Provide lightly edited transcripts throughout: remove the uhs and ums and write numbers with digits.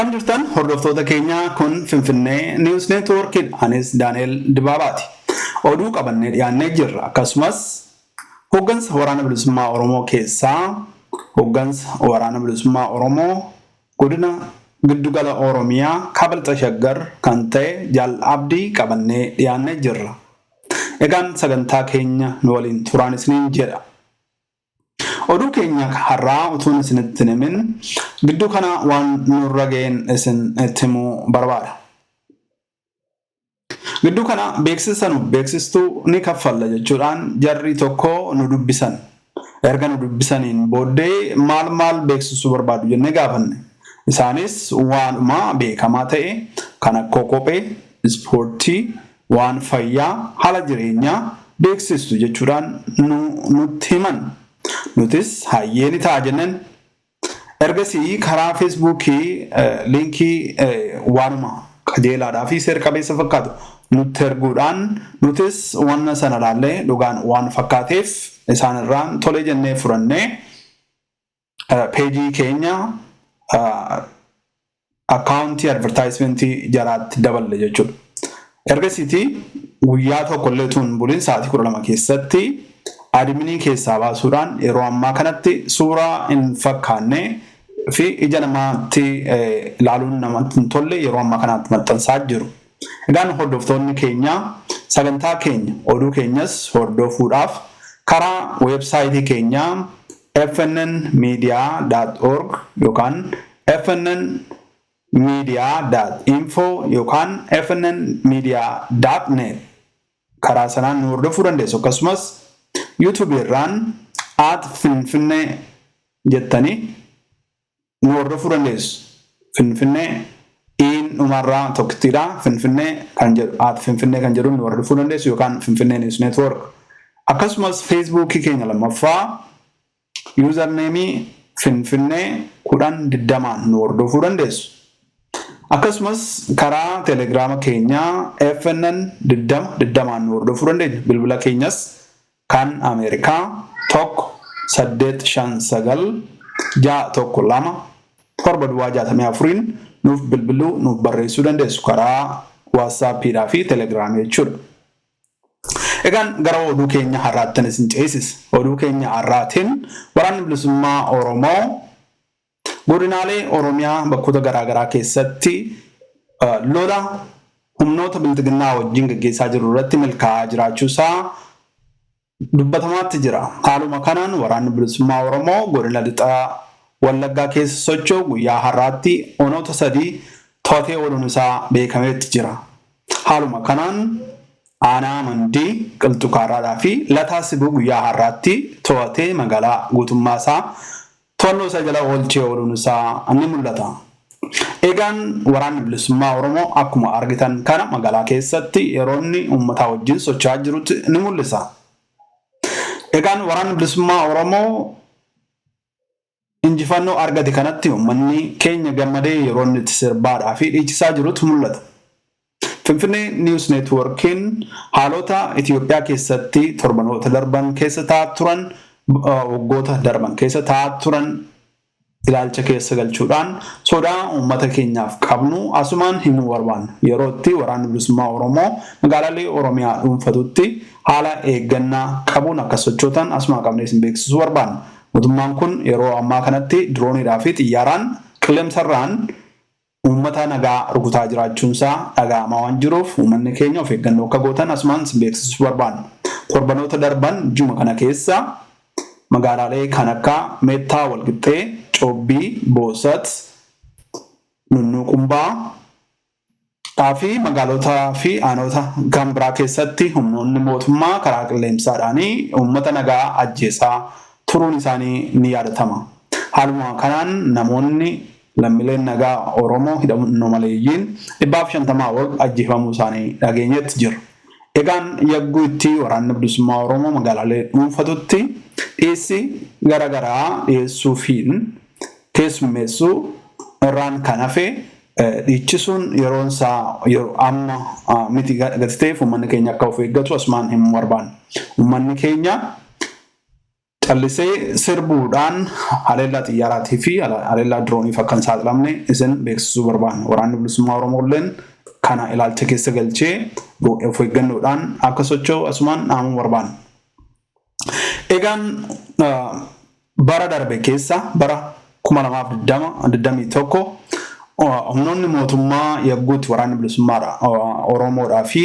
Akkam jirtan hordoftoota keenya kun Finfinnee News Network anis Daniel Dibaabaati. Oduu qabannee dhiyaannee jirra. Akkasumas hoggansa waraana bilisummaa Oromoo keessaa hoggansa waraana bilisummaa Oromoo godina giddugala Oromiyaa Kaabal Shaggar kan ta'e Jaal Abdii qabannee dhiyaannee jirra. Egaan sagantaa keenya nu waliin turaan isiniin jedha. Oduu keenya har'aa utuun isinitti himin gidduu kana waan nurra ga'een isin itti himuu barbaada. Gidduu kana beeksistuu ni kaffalla jechuudhaan jarri tokko nu dubbisan. Erga nu dubbisaniin booddee maal beeksisuu barbaadu jennee gaafanne. Isaanis waanuma beekamaa ta'e kan akka kophee, ispoortii, waan fayyaa, haala jireenyaa beeksistu jechuudhaan nutti himan. Nutis hayyee ni ta'a jenneen. Ergasii karaa Facebookii linkii waanuma qajeelaadhaa fi seera qabeessa fakkaatu nutti erguudhaan nutis waan sana ilaallee dhugaan waan fakkaateef isaan irraan tolee jennee furannee peejii keenya akkaawuntii advertaayimentii jaraatti daballe jechuudha. Ergasiitii guyyaa tokkollee tuun buliin sa'aatii 12 keessatti adminii keessaa baasuudhaan yeroo ammaa kanatti suuraa hin fakkaanne fi ija namaatti ilaaluun namatti hin tolle yeroo ammaa kanatti maxxansaa jiru. Egaan hordoftoonni keenya sagantaa keenya oduu keenyas hordofuudhaaf karaa weebsaayitii keenya fnnmedia.org yookaan fnnmedia.info yookaan fnnmedia.net karaa sanaan nu hordofuu dandeessu. Akkasumas YouTube irraan @finfinnee jettanii nu hordofuu dandeessu. Finfinnee umarraa tokkittiidha. Finfinnee kan jedhu @finfinnee kan jedhu nu hordofuu dandeessu yookaan Finfinnee News Network. Akkasumas Facebook keenya lammaffaa username Finfinnee 1020 nu hordofuu dandeessu. Akkasumas karaa Telegram keenya FNN2020 nu hordofuu dandeessu. Bilbila keenyas kan Amerikaa 1-859 612 764 nuuf bilbiluu nuuf barreessuu dandeessu karaa WhatsAppidhaa fi Telegram jechuudha. Egaan gara oduu keenya har'aatti isin ceesisa. Oduu keenya har'aatiin waraanni bilisummaa Oromoo godinaalee Oromiyaa bakkoota garaagaraa keessatti lola humnoota biltiginnaa wajjin gaggeessaa jiru irratti milkaa'aa jiraachuusaa dubbatamaatti jira. Haaluma kanaan waraanni bilisummaa Oromoo godina lixaa Wallaggaa keessa socho'u guyyaa har'aatti onoota 3 to'atee ooluun isaa beekameetti jira. Haaluma kanaan aanaa Mandii, Qilxukaarraadhaa fi Lataa Sibuu guyyaa har'aatti to'atee magaalaa guutummaa isaa to'annoo isaa jala oolchee ooluun isaa ni mul'ata. Egaan waraanni bilisummaa Oromoo akkuma argitan kana magaalaa keessatti yeroo inni uummataa wajjin socho'aa jirutti ni mul'isa. Egaan waraanni bilisummaa Oromoo injifannoo argate kanatti uummanni keenya gammadee yeroo inni itti sirbaadhaa fi dhiichisaa jirutti mul'ata. Finfinnee News Networkiin haalota Itoophiyaa keessatti torbanoota darban keessa ta'aa turan waggoota darban keessa ta'aa turan ilaalcha keessa galchuudhaan sodaa uummata keenyaaf qabnu asumaan himuu barbaanna. Yeroo itti waraanni bilisummaa Oromoo magaalaalee Oromiyaa dhuunfatutti haala eeggannaa qabuun akka sochootan asumaa qabnee isin beeksisuu barbaanna. Mootummaan kun yeroo ammaa kanatti dirooniidhaa fi xiyyaaraan qilleensarraan uummata nagaa rukutaa jiraachuunsaa dhaga'amaa waan jiruuf uummanni keenya of eeggannoo akka gootan asumaan isin beeksisuu barbaanna. Torbanoota darban juma kana keessa magaalaalee kan akka Meettaa Walqixxee, Coobbii, Boosat, Nunnuqumbaa fi magaalota fi aanota kan biraa keessatti humnoonni mootummaa karaa qilleensaadhaan uummata nagaa ajjeesaa turuun isaanii ni yaadatama. Haaluma kanaan namoonni lammiileen nagaa Oromoo hidhamuu maleeyyiin 150 ol ajjeefamuu isaanii dhageenyetti jira. Egaan yagguu itti waraanni bilisummaa Oromoo magaalaalee dhuunfatutti dhiyeessi garaagaraa dhiyeessuufiin keessummeessuu irraan kan hafe dhiichisuun yeroon isaa yeroo amma miti gatteef uummanni keenya akka of eeggatu asumaan himuu barbaanna. Uummanni keenya callisee sirbuudhaan haleellaa xiyyaaraa fi haleellaa diroonii fakkan saaxilamne isin beeksisuu barbaanna. Waraanni bilisummaa Oromooleen kana ilaalcha keessa galchee of eeggannoodhaan akka socho'u asumaan dhaamuu barbaanna. Egaan bara darbe keessa bara 2021 humnoonni mootummaa yagguutti waraanni bilisummaa Oromoodhaa fi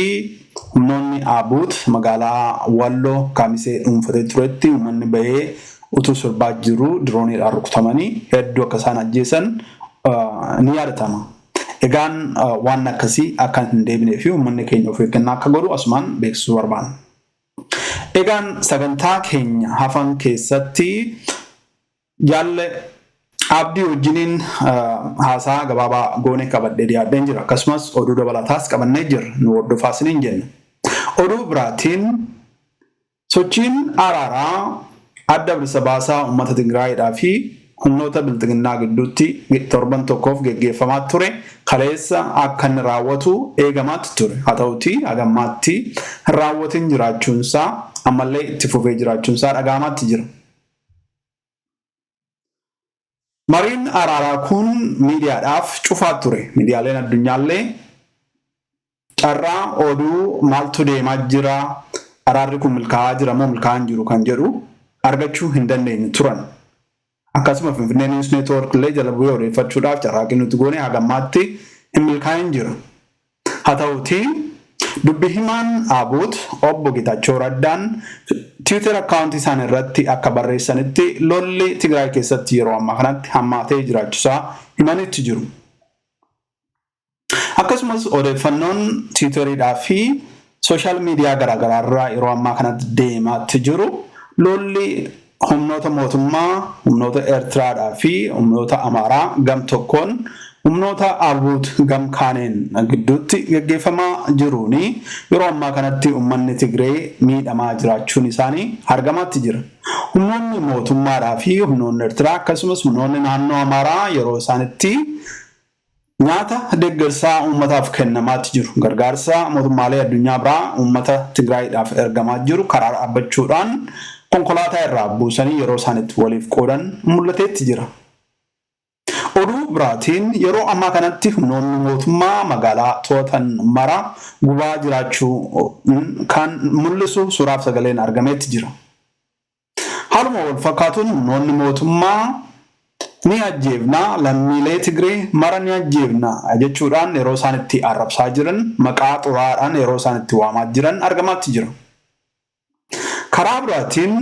humnoonni Abuut magaalaa Walloo Kaamisee dhuunfatee turetti uummanni bahee utuu sirbaa jiru dirooniidhaan rukutamanii hedduu akka isaan ajjeesan ni yaadatama. Egaan waan akkasii akka hin deebinee fi uummanni keenya of eeggannaa akka godhu asumaan beeksisuu barbaanna. Egaan sagantaa keenya hafan keessatti jaalle abdii wajjiniin haasaa gabaabaa goonee qabadhee dhiyaadheen jira. Akkasumas oduu dabalataas qabannee jirra. Nu hordofaa isiniin jenna. Oduu biraatiin sochiin araaraa adda bilisa baasaa uummata Tigraayidhaa fi humnoota bilxiginnaa gidduutti torban tokkoof geggeeffamaa ture kaleessa akka inni raawwatu eegamaatti ture. Haa ta'uutii hagammaatti hin raawwatin jiraachuunsaa ammallee itti fufee jiraachuunsaa dhaga'amaatti jira. Mariin araaraa kun miidiyaadhaaf cufaa ture. Miidiyaaleen addunyaallee carraa oduu maaltu deemaa jira, araarri kun milkaa'aa jira moo milkaa'aa jiru kan jedhu argachuu hin dandeenye turan. Akkasuma Finfinnee News Network illee jala bu'ee odeeffachuudhaaf carraaqqii nuti goone hagammaatti hin milkaa'in jira. Haa ta'uutii dubbi himaan Abuut obbo Geetaachoo Raddaan Twitter akkaawuntii isaan irratti akka barreessanitti lolli Tigraay keessatti yeroo ammaa kanatti hammaatee jiraachuusaa himanitti jiru. Akkasumas odeeffannoon Twitteriidhaa fi sooshaal miidiyaa garaagaraa irraa yeroo ammaa kanatti deemaatti jiru lolli humnoota mootummaa, humnoota Eertiraadhaa fi humnoota Amaaraa gam tokkoon humnoota Abuut gam kaaneen gidduutti geggeeffamaa jiruuni yeroo ammaa kanatti uummanni Tigree miidhamaa jiraachuun isaanii argamaatti jira. Humnoonni mootummaadhaa fi humnoonni Eertiraa akkasumas humnoonni naannoo Amaaraa yeroo isaanitti nyaata deeggarsaa uummataaf kennamaatti jiru. Gargaarsa mootummaalee addunyaa biraa uummata Tigraayiidhaaf ergamaa jiru karaa dhaabbachuudhaan konkolaataa irraa buusanii yeroo isaanitti waliif qoodan mul'ateetti jira. Oduu biraatiin yeroo ammaa kanatti humnoonni mootummaa magaalaa to'atan mara gubaa jiraachuu kan mul'isu suuraaf sagaleen argameetti jira. Haaluma wal fakkaatuun humnoonni mootummaa ni ajjeefnaa lammiilee Tigree mara ni ajjeefnaa jechuudhaan yeroo isaanitti arrabsaa jiran maqaa xuraadhaan yeroo isaanitti waamaa jiran argamaatti jira. Karaa biraatiin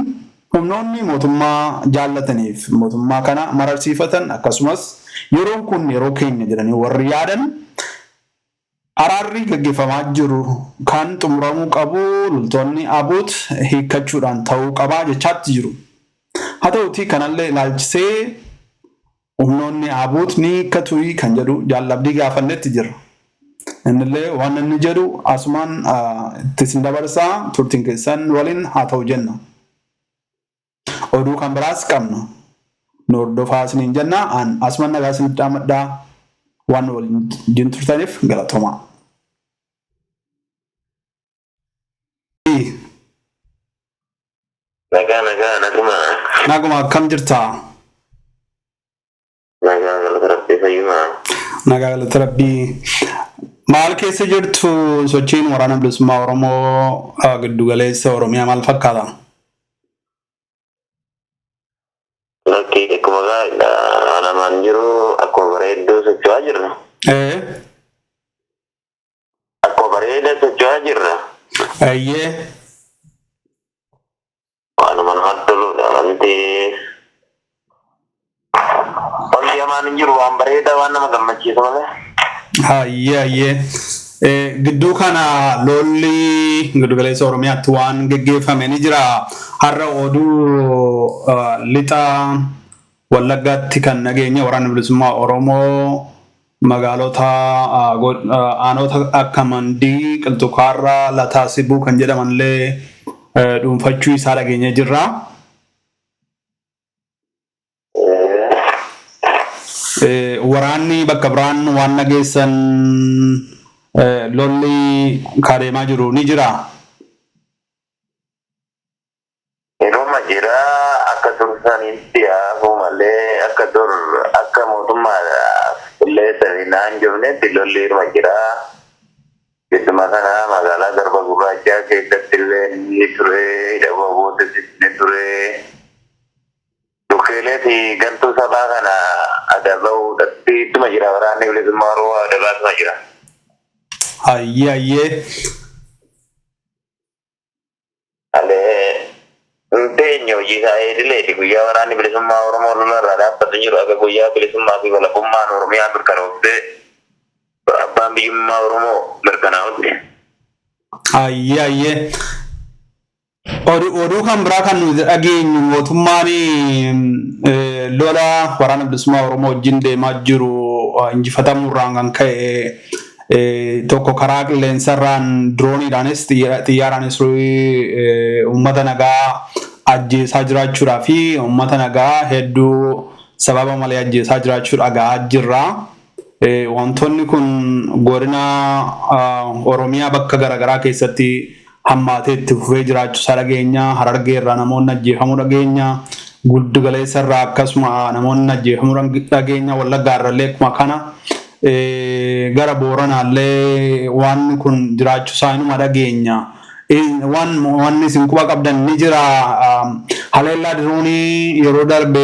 humnoonni mootummaa jaallataniif mootummaa kana mararsiifatan akkasumas yeroon kun yeroo keenya jedhanii warri yaadan araarri gaggeeffamaa jiru kan xumuramuu qabu loltoonni Abuut hiikkachuudhaan ta'uu qabaa jechaatti jiru. Haa ta'uutii kanallee ilaalchisee humnoonni Abuut ni hiikkatu kan jedhu jaallabdii gaafannetti jira. Innillee waan inni jedhu asumaan itti sin dabarsaa turtiin keessan waliin haa ta'u jenna. Oduu kan biraas qabna. Nu hordofaa isiniin jenna. An asumaan nagaa isinitti dhaamadhaa waan waliin turtaniif galatoomaa. Naguma akkam jirtaa? Nagaa galata Rabbii fayyumaa. Nagaa galata Rabbii. Maal keessa jirtu sochiin waraana bilisummaa Oromoo giddu galeessa Oromiyaa maal fakkaata? Lakkii akkuma gaa'idha alamaan jiru akkuma bareedduu socho'aa jirra. Akkuma bareedaa socho'aa jirra. Ayyee. Waanuma namatti toludha wanti hamaan hin jiru waan bareedaa waan nama gammachiisu malee. Ayyee. Gidduu kana lolli giddu galeessa Oromiyaatti waan geggeeffame ni jira. Har'a oduu lixa Wallaggaatti kan nageenya waraana bilisummaa Oromoo magaalota aanota akka Mandii, Qilxukaarraa, Lataa Sibuu kan jedhamanillee dhuunfachuu isaa dhageenye jirra. Waraanni bakka biraan waan nageessan lolli kadeemaa jiru ni jira. Yeroo jira sanitti malee akka dur akka mootummaa illee saninaan jirnetti lolli irra jira. Keessumaa kana magaalaa Garba Gurraachaa keessatti illee ni ture, Dabooboota ni ture. Dukkeelee fi gantuu sabaa kana adaba'uudhaatti ittuma jira waraanni bilisummaa Oromoo adabaatuma jira. Ayyee. Teenyo hojii isaa eedileeti guyyaa waraanni bilisummaa Oromoo lolarraa dhaabbatu jiru akka guyyaa bilisummaa fi walabummaan Oromiyaa mirkanooftee abbaan biyyummaa Oromoo mirkanaa'utti. Ayyee. Oduu kan biraa kan nuti dhageenyu mootummaan lola waraana bilisummaa Oromoo wajjin deemaa jiru injifatamuurraan kan ka'e tokko karaa qilleensarraan dirooniidhaanis xiyyaaraanis uummata nagaa ajjeesaa jiraachuudhaa fi uummata nagaa hedduu sababa malee ajjeesaa jiraachuu dhagaa jirra. Wantoonni kun godina Oromiyaa bakka garaagaraa keessatti hammaatee itti fufee jiraachuusaa dhageenya. Harargee irraa namoonni ajjeefamuu dhageenya. Giddu galeessa irraa akkasuma namoonni ajjeefamuu dhageenya. Wallaggaa irrallee akkuma kana gara Booranaallee waan kun jiraachuusaa inuma dhageenya. Waan isin quba qabdan ni jira. Haleellaa diroonii yeroo darbe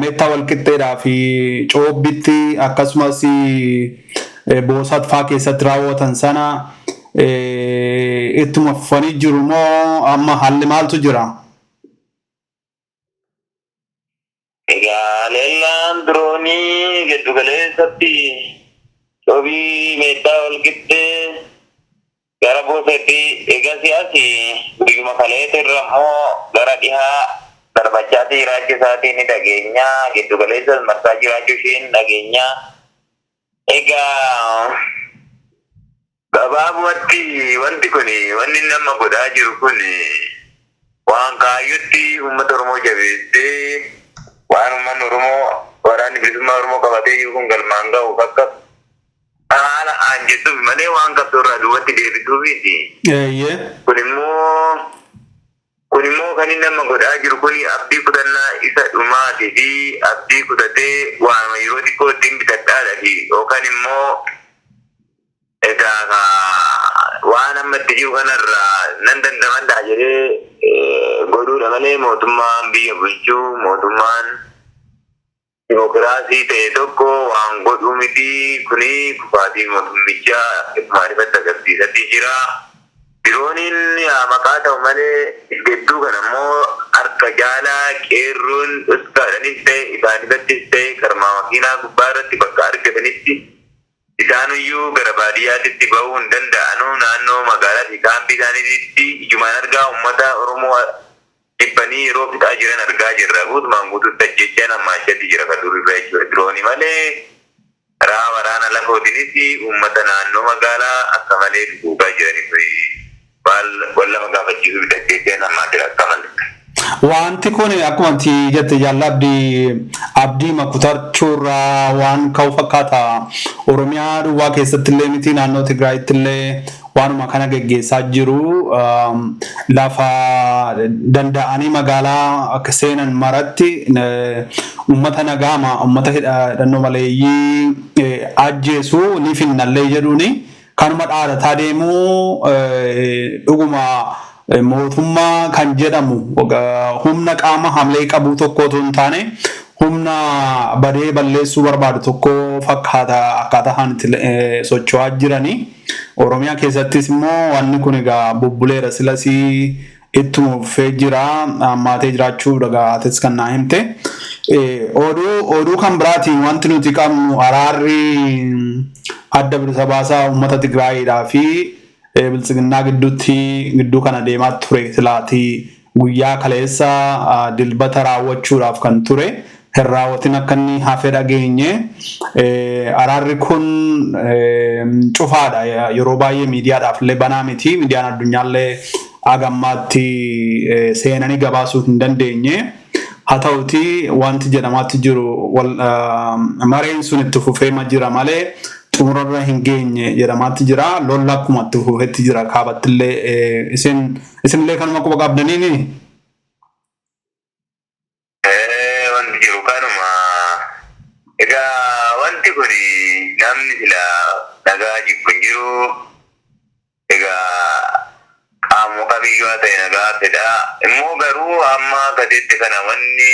meettaa walqixxeedhaa fi coobbitti akkasumas boosaat fa'aa keessatti raawwatan sana ittuma fufanii jiru moo amma haalli maaltu jira? Egaa haleellaan diroonii giddu galeessatti coobii meettaa walqixxee gara boosetti egaa siyaasi guyyuma kaleessa irra immoo gara dhihaa darbachaa jiraachuu isaatiin ni dhageenya. Giddu galeessas marsaa jiraachuu isheen dhageenya. Egaa gabaabumatti wanti kun wanni nama godhaa jiru kun waan kaayyutti uummata Oromoo jabeessee waan uummanni Oromoo waraanni bilisummaa Oromoo qabatee jiru kun galmaan ga'uuf akka haala aanjettuuf malee waan qabdu irraa duubatti deebituuf miti. Kun immoo kan inni nama godhaa jiru kun abdii kutannaa isa dhumaatii fi abdii kutatee waan yeroo xiqqoo ittiin bitadhaadha fi yookaan immoo egaa waan amma itti jiru kanarraa nan dandamadhaa jedhee godhuudha malee mootummaan biyya bulchuu mootummaan dimokiraasii ta'e tokko waan godhuu miti. Kuni kufaatii mootummichaa maarifatti agarsiisatti jira. Dirooniin maqaa ta'u malee gidduu kana immoo harka jaalaa qeerroon dhuskaadhanis ta'e isaanifattis ta'e karmaa makiinaa gubbaa irratti bakka argatanitti isaanuyyuu gara baadiyyaatitti bahuu hin danda'anu. Naannoo magaalaa fi kaampii isaaniitti ijumaan argaa uummata Oromoo dhibbanii yeroo fixaa jiran argaa jirra. Guutumaan guutuutti ajjechaan hammaachatti jira kan durirraa jechuudha. Diroonii malee karaa waraana lafootiinis uummata naannoo magaalaa akka malee dhugaa jiraniif walla magaafachiisuu ajjechaan hammaatira akka malee. Wanti kun akkuma jette jaalladhi abdii makutachuurraa waan ka'u fakkaata. Oromiyaa duwwaa keessatti illee miti naannoo Tigraayitti illee waanuma kana geggeessaa jiru. Lafa danda'anii magaalaa akka seenan maratti uummata nagaama uummata hidhannoo maleeyyii ajjeesuu ni finnallee jedhuuni kanuma dhaadataa deemuu dhuguma. Mootummaa kan jedhamu humna qaama hamlee qabu tokkotu hin taane humna badee balleessuu barbaadu tokko fakkaata akkaataa haanitti socho'aa jiranii. Oromiyaa keessattis immoo wanni kun egaa bubbuleera silasii ittuma fufee jira ammaatee jiraachuu dhagaatis kan naa himte. Oduu kan biraatiin wanti nuti qabnu araarri adda bilisa baasaa uummata Tigraayiidhaa fi bilisiginnaa gidduu kana deemaa ture silaatii guyyaa kaleessa dilbata raawwachuudhaaf kan ture hin raawwatin akka inni hafe dhageenye. Araarri kun cufaadha yeroo baay'ee miidiyaadhaaf illee banaa miti. Miidiyaan addunyaallee agammaatti seenanii gabaasuu hin dandeenye. Haa ta'uti wanti jedhamaatti jiru mareen sun itti fufee ma jira malee xumurarra hin geenye jedhamaatti jira. Lolla akkuma itti fufeetti jira kaabattillee isinillee kanuma quba qabdaniini. jiru kanuma. Egaa wanti kun namni sila nagaa jibbu hin jiru. Egaa qaama kamiyyuu ta'e nagaa fedha. Immoo garuu amma gadeetti kana wanni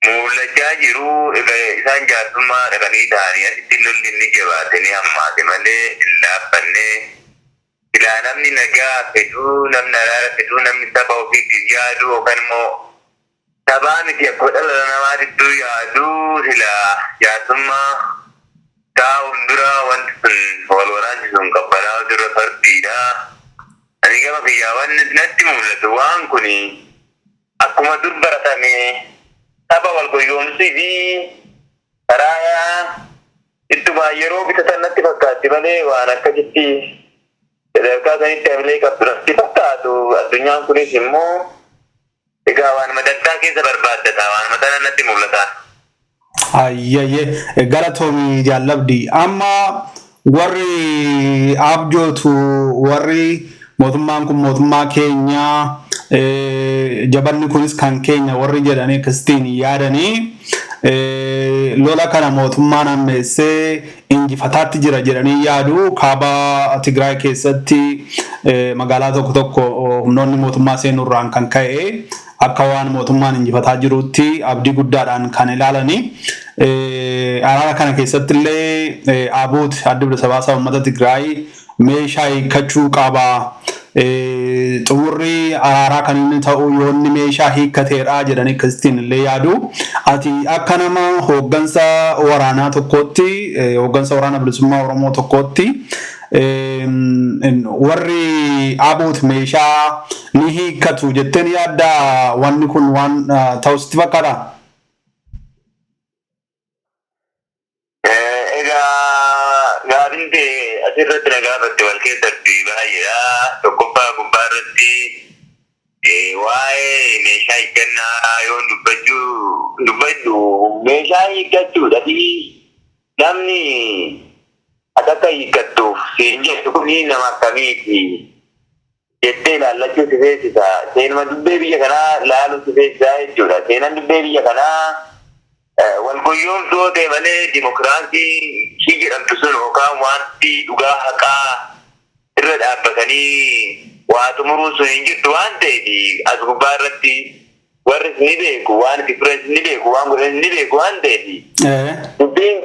mul'achaa jiru egaa isaan jaarsummaa dhaqanii ta'anii asitti lolli inni jabaatanii hammaate malee hin laaffanne. Silaa namni nagaa fedhu, namni araara fedhu, namni saba ofiitiif yaadu yookaan immoo sabaa miti akka dhala namaatitti yaadu silaa jaarsummaa taa'uun dura wanti sun wal waraanchisuun qabbanaa dura fardiidha. Ani gama kiyyaa wanni natti mul'atu waan kun akkuma dur baratame saba wal goyoomsuu fi karaa ittuma yeroo bitatan natti fakkaatti malee waan akkasitti sadarkaa sanitti hamilee qabdu natti fakkaatu. Addunyaan kunis immoo egaa waan madattaa keessa barbaaddata waan matana natti mul'ata. Ayyaye galatoomii jaallabdi amma warri abjootu warri mootummaan kun mootummaa keenya jabanni kunis kan keenya warri jedhanii akkasitiin yaadanii lola kana mootummaan ammeessee injifataatti jira jedhanii yaadu. Kaaba Tigraay keessatti magaalaa tokko tokko humnoonni mootummaa seenurraan kan ka'e akka waan mootummaan injifataa jirutti abdii guddaadhaan kan ilaalanii. Araara kana keessatti illee Abuut adda bilisa baasaa uummata Tigraay meeshaa hiikkachuu qaba. Xumurri araaraa kan inni ta'u yoonni meeshaa hiikkateedha jedhanii akkasitiin illee yaadu. Ati akka nama hooggansa waraanaa tokkootti hooggansa waraana bilisummaa Oromoo tokkootti warri Abuut meeshaa ni hiikkatu jetteen yaadda wanni kun waan ta'utti fakkaata? Gaafinte asirratti nagaa irratti wal keessatti baay'eedha. Tokkoffaa gubbaa irratti waa'ee meeshaa hiikkannaa yoo dubbadhu meeshaa hiikkachuudha fi namni akka hiikkattuuf siin jettu kun nama akkamiiti jettee ilaallachuu si feesisa. Seenuma dubbee biyya kanaa laaluu si feesisaa jechuudha. Seenaan dubbee biyya kanaa walgoyyoomsuu ta'e malee dimokiraasii shi jedhamtu sun yookaan wanti dhugaa haqaa irra dhaabbatanii waa xumuruu sun hin jirtu waan ta'eef as gubbaa irratti warri ni beeku waan differensi ni beeku waan godhan ni beeku waan ta'eef dubbiin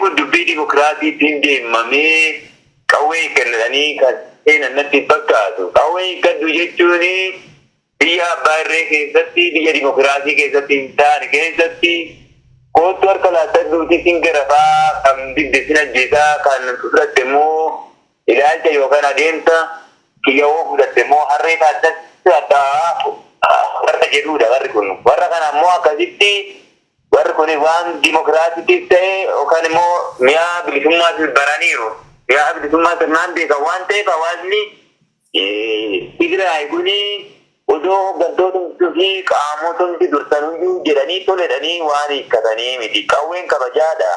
kun dubbii dimokiraasiitiin deemamee qawwee kennatanii kan seenan natti fakkaatu. Qawwee gaddu jechuun biyya abbaa irree keessatti biyya dimokiraasii keessatti hin taane keessatti kootu harka laatadduuti sin garafaa kan didde sin ajjeesaa kan fudhatte immoo ilaalcha yookaan adeemsa kiyyawoo fudhatte immoo harree taaddatti addaa warra jedhuudha warri kun. Warra kana immoo akkasitti warri kun waan dimokiraasiitiif ta'e yookaan immoo mi'a bilisummaatiif baraniiru. Mi'a bilisummaa sirnaan beekan waan ta'eef hawaasni Tigraay kuni odoo hooggantoota fi qaamotni dursanuyyuu jedhanii toledhanii waan hiikkatanii miti. Qawween kabajaadha.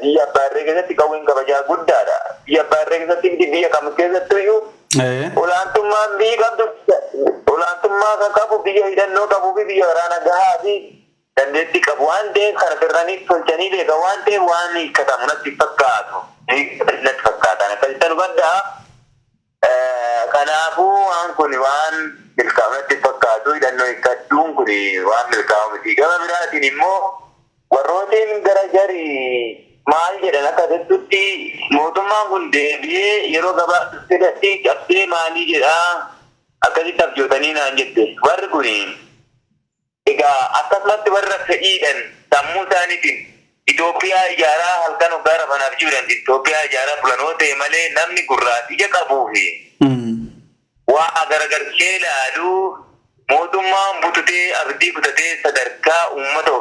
Biyya abbaa irree keessatti qawween kabajaa guddaadha. Biyya abbaa irree keessatti miti biyya kam keessattuyyuu olaantummaan biyyi qabdu olaantummaa kan qabu biyya hidhannoo qabuu fi biyya waraana gahaa fi dandeettii qabu waan ta'eef kana sirranii tolchanii beekan waan ta'eef waan hiikkatamu natti fakkaatu. Natti fakkaatan akkasitti hubadhaa. Kanaafuu waan kun waan milkaa'amatti fakkaatu hidhannoo hiikkachuun kun waan milkaa'u miti. Gama biraatiin immoo warrootiin gara jarii maal jedhan akka jettutti mootummaan kun deebi'ee yeroo gabaabdutti cabsee maalii jedhaa akkasitti abjootanii naan jette. Warri kun egaa akkasumatti warra fedhiidhan sammuu isaaniitiin Itoophiyaa ijaaraa halkan hoggaa rafanaaf jiran Itoophiyaa ijaaraa bulanoo ta'e malee namni gurraatija qabuufi waa garagarchee ilaalu mootummaan bututee abdii kutatee sadarkaa uummata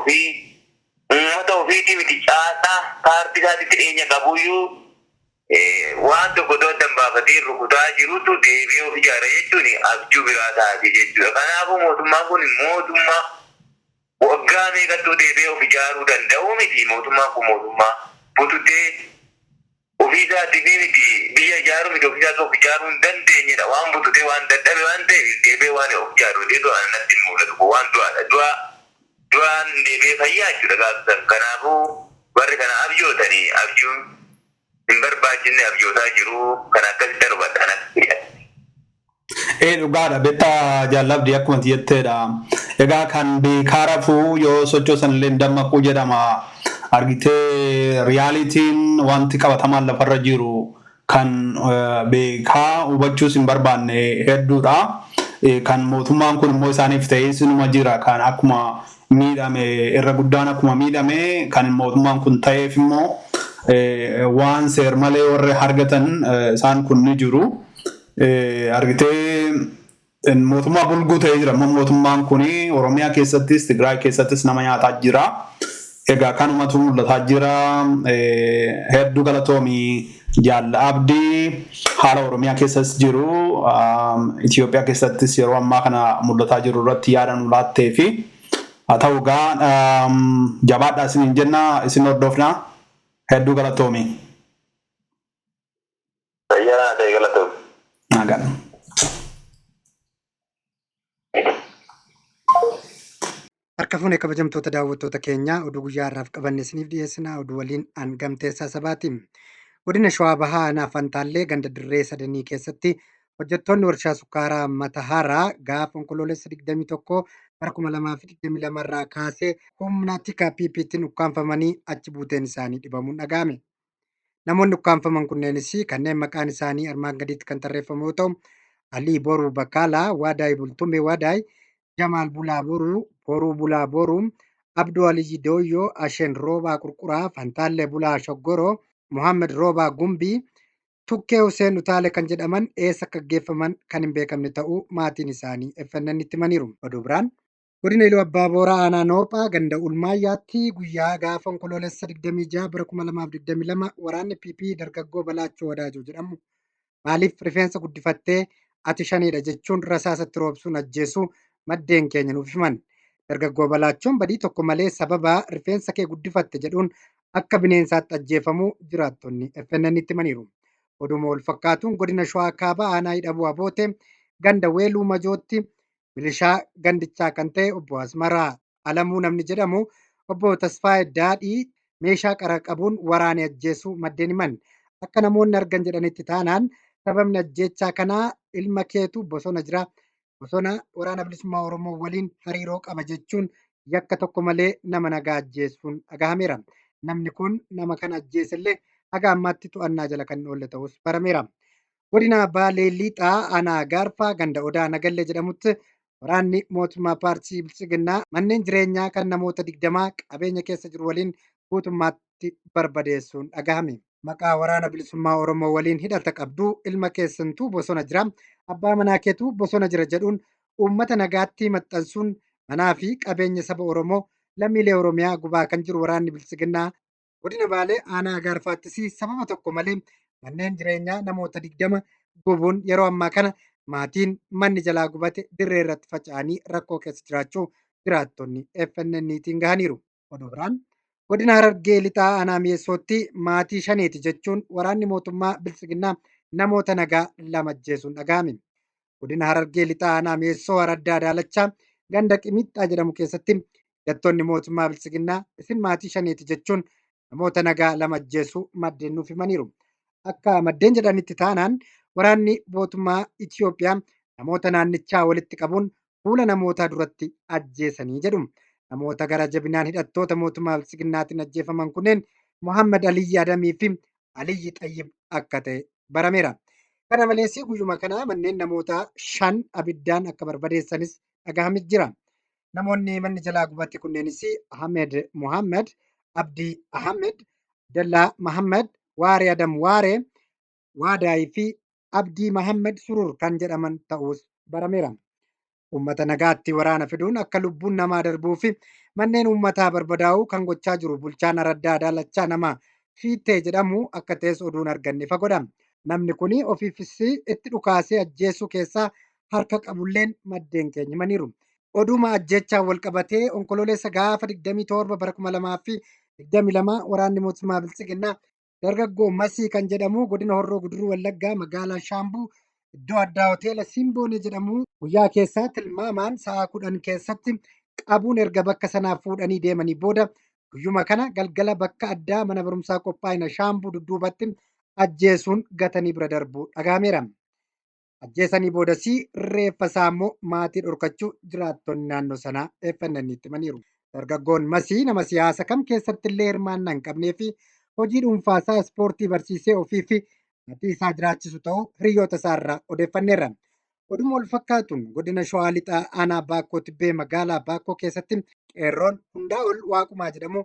ofiitii miti caasaa paartii isaatitti dhiyeenya qabuyyuu waan tokko doodan baafatee rukutaa jirutu deebi'ee of ijaara jechuun abjuu biraa taatee jechuudha. Kanaafuu mootummaan kun mootummaa waggaa meeqattuu deebi'ee of ijaaruu danda'u miti. Mootummaan kun mootummaa bututee ofiisaatii miti biyya ijaaruu miti ofiisaatti of ijaaruu hin dandeenyedha. Waan bututee waan dadhabe waan ta'eef deebi'ee waan of ijaaruu deebi'ee waan natti mul'atu waan du'aadha. Du'a du'aan deebi'ee fayyaa jechuudha gaafatan. Kanaafuu warri kana abjootanii abjuun hin barbaachifne abjootaa jiru kan akkasitti hubatan akka dhugaadha beektaa jaalladhi akkuma jetteedha. Egaa kan beekaa rafuu yoo sochoosan illee dammaquu jedhama. Argitee riyaalitiin wanti qabatamaan lafarra jiru kan beekaa hubachuus hin barbaanne hedduudha. Kan mootummaan kun immoo isaaniif ta'ee sinuma jira kan akkuma miidhame irra guddaan akkuma miidhame kan mootummaan kun ta'eef immoo waan seer malee warri argatan isaan kun ni jiru. Argitee mootummaa bulguu ta'ee jira. Mootummaan kun Oromiyaa keessattis Tigraay keessattis nama nyaataa jira. Egaa kanumatu mul'ataa jira. Hedduu galatoomii Jaalla Abdii haala Oromiyaa keessas jiru Itoophiyaa keessattis yeroo ammaa kana mul'ataa jiru irratti yaada nu laattee fi haa ta'u egaa jabaadhaa isiniin jenna isin hordofna. Hedduu galatoomii. fayyaa ta'e galatoomii. Nagaan. Harka fuunee kabajamtoota daawwattoota keenyaa oduu guyyaa har'aaf qabanne isiniif dhiyeessina. Oduu waliin an Gamteessaa Sabaati. Godina Shawaa Bahaa Aanaa Fantaallee ganda dirree sadanii keessatti hojjettoonni warshaa sukkaaraa Matahaaraa gaafa onkoloolessa 21 bara 2022 irraa kaasee humna tikaa PPT'n ukkaanfamanii achi buuteen isaanii dhibamuun dhaga'ame. Namoonni ukkaanfaman kunneenis kanneen maqaan isaanii armaan gadiitti kan tarreeffamu yoo ta'u, Alii Boruu Bakkaalaa, Waadaay Bultumee Waadaay, Jamaal Bulaa Boruu, Boruu Bulaa Boruu, Abduu Aliyyi Dooyyoo, Asheen Roobaa Qurquraa, Fantaallee Bulaa Shoggoroo, Muhammed Roobaa Gumbii, Tukkee Huseen Utaalee kan jedhaman eessa akka gaggeeffaman kan hin beekamne ta'uu maatiin isaanii FNN itti himaniiru. Oduu biraan godina Iluu Abbaa Booraa Aanaa Noophaa ganda Ulmaayyaatti guyyaa gaafa onkoloolessa 26 bara 2022 waraanni PP dargaggoo Balaachoo Wadaajoo jedhamu maaliif rifeensa guddifattee ati shaniidha jechuun rasaasatti roobsuun ajjeesuu maddeen keenya nuuf himan. Dargaggoo Balaachoon badii tokko malee sababa rifeensa kee guddifatte jedhuun akka bineensaatti ajjeefamuu jiraattonni FNN itti himaniiru. Oduma wal fakkaatuun godina Shawaa Kaabaa Aanaa Hidhabuu Abootee ganda Weeluu Majootti milishaa gandichaa kan ta'e obbo Asmaraa Alamuu namni jedhamu obbo Tasfaayee Daadhii meeshaa qara qabuun waraanee ajjeesuu maddeen himan. Akka namoonni argan jedhanitti taanaan sababni ajjeechaa kanaa ilma keetu bosona jira. Bosona waraana bilisummaa Oromoo waliin hariiroo qaba jechuun yakka tokko malee nama nagaa ajjeesuun dhagahameera. Namni kun nama kana ajjeesellee haga ammaatti to'annaa jala kan oolle ta'us barameera. Godina Baalee Lixaa Aanaa Gaarfaa ganda Odaa Nagallee jedhamutti waraanni mootummaa paartii Bilisiginnaa manneen jireenyaa kan namoota 20 qabeenya keessa jiru waliin guutummaatti barbadeessuun dhagahame. Maqaa waraana bilisummaa Oromoo waliin hidhata qabdu ilma keessantuu bosona jira, abbaa manaa keetu bosona jira jedhuun uummata nagaatti maxxansuun manaa fi qabeenya saba Oromoo lammiilee Oromiyaa gubaa kan jiru waraanni Bilisiginnaa godina Baalee Aanaa Gaarfaattis sababa tokko malee manneen jireenyaa namoota 20 gubuun yeroo ammaa kana maatiin manni jalaa gubate dirree irratti faca'anii rakkoo keessa jiraachuu jiraattonni FNN'tiin gahaniiru. Oduu biraan godina Harargee Lixaa Aanaa Mi'eessootti maatii shaneeti jechuun waraanni mootummaa Bilisiginnaa namoota nagaa lama ajjeesuun dhagahame. Godina Harargee Lixaa Aanaa Mi'eessoo Araddaa Daalachaa ganda Qimixxaa jedhamu keessatti hidhattoonni mootummaa Bilisiginnaa isin maatii shaneeti jechuun namoota nagaa lama ajjeesuu maddeen nuuf himaniiru. Akka maddeen jedhanitti taanaan waraanni mootummaa Itoophiyaa namoota naannichaa walitti qabuun fuula namootaa duratti ajjeesanii jedhu. Namoota gara jabinaan hidhattoota mootummaa Bilisiginnaatiin ajjeefaman kunneen Muhammad Aliyyi Adamii fi Aliyyi Xayyib akka ta'e barameera. Kana malees guyyuma kana manneen namoota 5 abiddaan akka barbadeessanis dhagahamee jira. Namoonni manni jalaa gubate kunneenis Ahmed Muhammad, Abdii Ahmed, Dallaa Muhammad, Waaree Adam Waaree, Waadaayii fi Abdii Muhammad Surur kan jedhaman ta'us barameera. Uummata nagaatti waraana fiduun akka lubbuun namaa darbuu fi manneen uummataa barbadaa'uu kan gochaa jiru bulchaan Araddaa Daalachaa nama Fiitee jedhamu akka ta'es oduun arganne fagoodha. Namni kun ofiifis itti dhukaasee ajjeesuu keessaa harka qabulleen maddeen keenya himaniiru. Oduma ajjechaa wal qabatee onkoloolessa gaafa 27 bara 2022 waraanni mootummaa Bilisiginnaa dargaggoo Masii kan jedhamu godina Horroo Guduruu Wallaggaa magaalaa Shaambuu iddoo addaa hoteela Simboonee jedhamu guyyaa keessaa tilmaamaan sa'a 10 keessatti qabuun erga bakka sanaa fuudhanii deemanii booda guyyuma kana galgala bakka addaa mana barumsaa qophaa'ina shaambuu dudduubatti ajjeesuun gatanii bira darbuu dhagaameera. Ajjeesanii boodasii reeffa isaa immoo maatii dhorkachuu jiraattonni naannoo sanaa eeffannaniitti himaniiru. Dargaggoon Masii nama siyaasa kam keessatti illee hirmaannaa hin qabnee fi hojii dhuunfaasaa ispoortii barsiisee ofii fi maatii isaa jiraachisu ta'uu hiriyoota isaa irraa odeeffanneerra. Oduma wal fakkaatuun godina Shawaa Lixaa aanaa Baakkoo Tibbee magaalaa Baakkoo keessatti qeerroon Hundaa'ol Waaqumaa jedhamu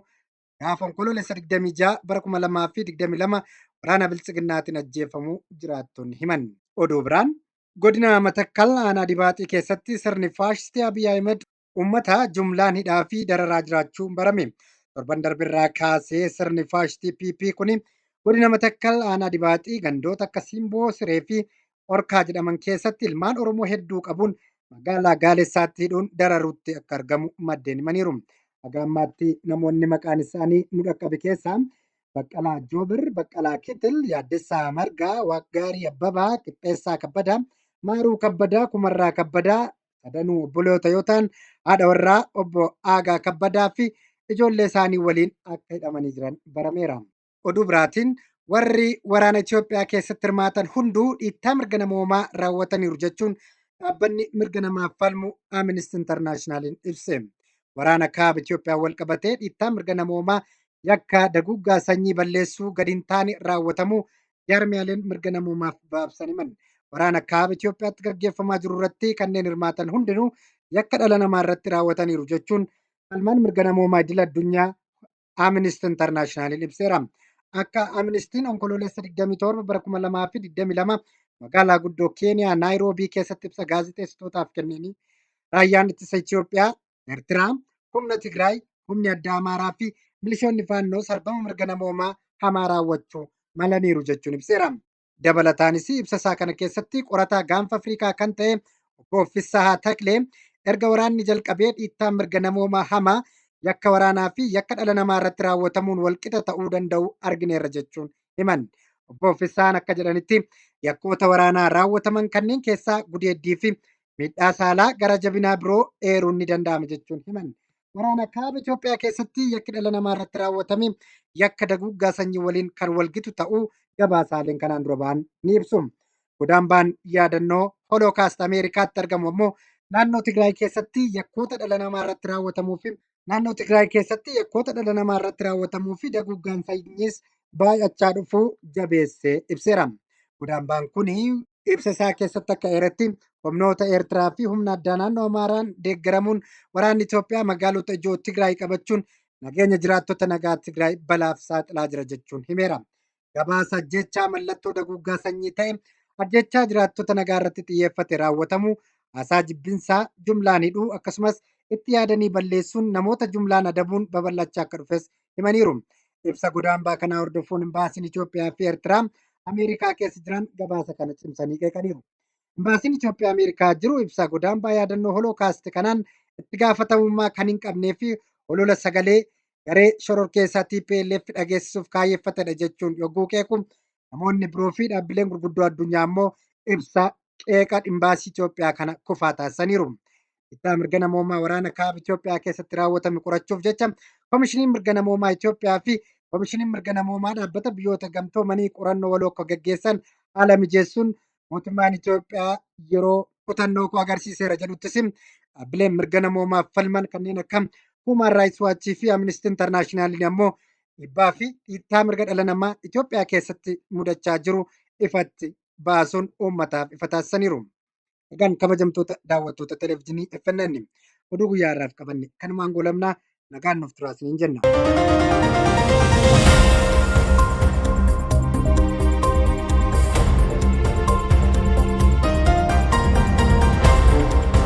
gaafa onkoloolessa 26 bara 2022 waraana biltsiginnaatiin ajjeefamuu jiraattonni himan. Oduu biraan godina Matakkal aanaa Dibaaxii keessatti sirni faashistii Abiy Ahmed uummata jumlaan hidhaa fi dararaa jiraachuun barame. Torban darbirraa kaasee sirni faashistii PP kun godina Matakkal aanaa Dibaaxii gandoota akka Simboo, Siree fi Orkaa jedhaman keessatti ilmaan Oromoo hedduu qabuun magaalaa Gaalessaatti hidhuun dararuutti akka argamu maddeen himaniiru. Haga ammaatti namoonni maqaan isaanii nu dhaqqabe keessaa Baqqalaa Joobir, Baqqalaa Kitil, Yaaddessaa Margaa, Waaggaarii Abbabaa, Qixxeessaa Kabbadaa, Maaruu Kabbadaa, Kumarraa Kabbadaa sadanuu obboloota yoo ta'an haadha warraa obbo Aagaa Kabbadaa fi ijoollee isaanii waliin akka hidhamanii jiran barameera. Oduu biraatiin warri waraana Itoophiyaa keessatti hirmaatan hunduu dhiittaa mirga namoomaa raawwataniiru jechuun dhaabbanni mirga namaaf falmu Amnesty Internationaliin ibse. Waraana kaaba Itoophiyaa wal qabatee dhiittaa mirga namoomaa yakka daguggaa sanyii balleessuu gadi hin taane raawwatamuu jaarmiyaaleen mirga namoomaaf baabsan himan. Waraana kaaba Itoophiyaatti gaggeeffamaa jiru irratti kanneen hirmaatan hundinuu yakka dhala namaa irratti raawwataniiru jechuun falmaan mirga namoomaa idil addunyaa Amnesty Internationaliin ibseera. Akka Amnestiin onkoloolessa 27 bara 2022 magaalaa guddoo Keeniyaa Naayiroobii keessatti ibsa gaazexeessitootaaf kenneen raayyaan ittisa Itoophiyaa, Eertiraa, humna Tigraay, humni addaa Amaaraa fi milishoonni faannoo sarbama mirga namoomaa hamaa raawwachuu malaniiru jechuun ibseera. Dabalataanis ibsa isaa kana keessatti qorataa gaanfa Afrikaa kan ta'e obbo Fissahaa Taklee erga waraanni jalqabee dhiittaa mirga namoomaa hamaa yakka waraanaa fi yakka dhala namaa irratti raawwatamuun walqixa ta'uu danda'u argineerra jechuun himan. Obbo Fissahaan akka jedhanitti yakkoota waraanaa raawwataman kanneen keessaa gudeeddii fi miidhaa saalaa gara jabinaa biroo eeruun ni danda'ama jechuun himan. Waraana kaaba Itoophiyaa keessatti yakki dhala namaa irratti raawwatame yakka daguggaa sanyii waliin kan walgitu ta'uu gabaasaaleen kanaan dura ba'an ni ibsu. Godaambaan yaadannoo Holokaast Ameerikaatti argamu ammoo naannoo Tigraay keessatti yakkoota dhala namaa irratti raawwatamuu fi daguggaan sanyiis baay'achaa dhufuu jabeessee ibseera. Godaambaan kun ibsa isaa keessatti akka eeretti humnoota Eertiraa fi humna addaa naannoo Amaaraan deeggaramuun waraanni Itoophiyaa magaalota ijoo Tigraay qabachuun nageenya jiraattota nagaa Tigraay balaaf saaxilaa jira jechuun himeera. Gabaasa ajjechaa mallattoo daguggaa sanyii ta'e ajjechaa jiraattota nagaa irratti xiyyeeffate raawwatamu haasaa jibbinsaa jumlaan hidhuu akkasumas itti yaadanii balleessuun namoota jumlaan adabuun babal'achaa akka dhufes himaniiru. Ibsa godaambaa kanaa hordofuun imbaasiin Itoophiyaa fi Eertiraa Ameerikaa keessa jiran gabaasa kana cimsanii qeeqaniiru. Imbaasiin Itoophiyaa Ameerikaa jiru ibsa godaambaa yaadannoo Holokaast kanaan itti gaafatamummaa kan hin qabnee fi olola sagalee garee shororkeessaa TPLF dhageessisuuf kaayeffatedha jechuun yogguu qeequ namoonni biroo fi dhaabbileen gurguddoo addunyaa immoo ibsa qeeqa imbaasii Itoophiyaa kana kufaa taasisaniiru. Dhiittaa mirga namoomaa waraana kaaba Itoophiyaa keessatti raawwatame qorachuuf jecha Koomishiniin mirga namoomaa Itoophiyaa fi Koomishiniin mirga namoomaa dhaabbata biyyoota gamtoomanii qorannoo waloo akka gaggeessan haala mijeessuun mootummaan Itoophiyaa yeroo kutannoo koo agarsiiseera jedhuttis dhaabbileen mirga namoomaaf falman kanneen akka Human Rights Watch fi Amnesty International ammoo dhiibbaa fi dhiittaa mirga dhala namaa Itoophiyaa keessatti mudachaa jiru ifatti baasuun uummataaf ifa taasisaniiru. Egaan kabajamtoota daawwattoota televezyiinii FNN oduu guyyaa irraaf qabanne kanumaan goolabnaa nagaan nuuf turaasiniin jenna.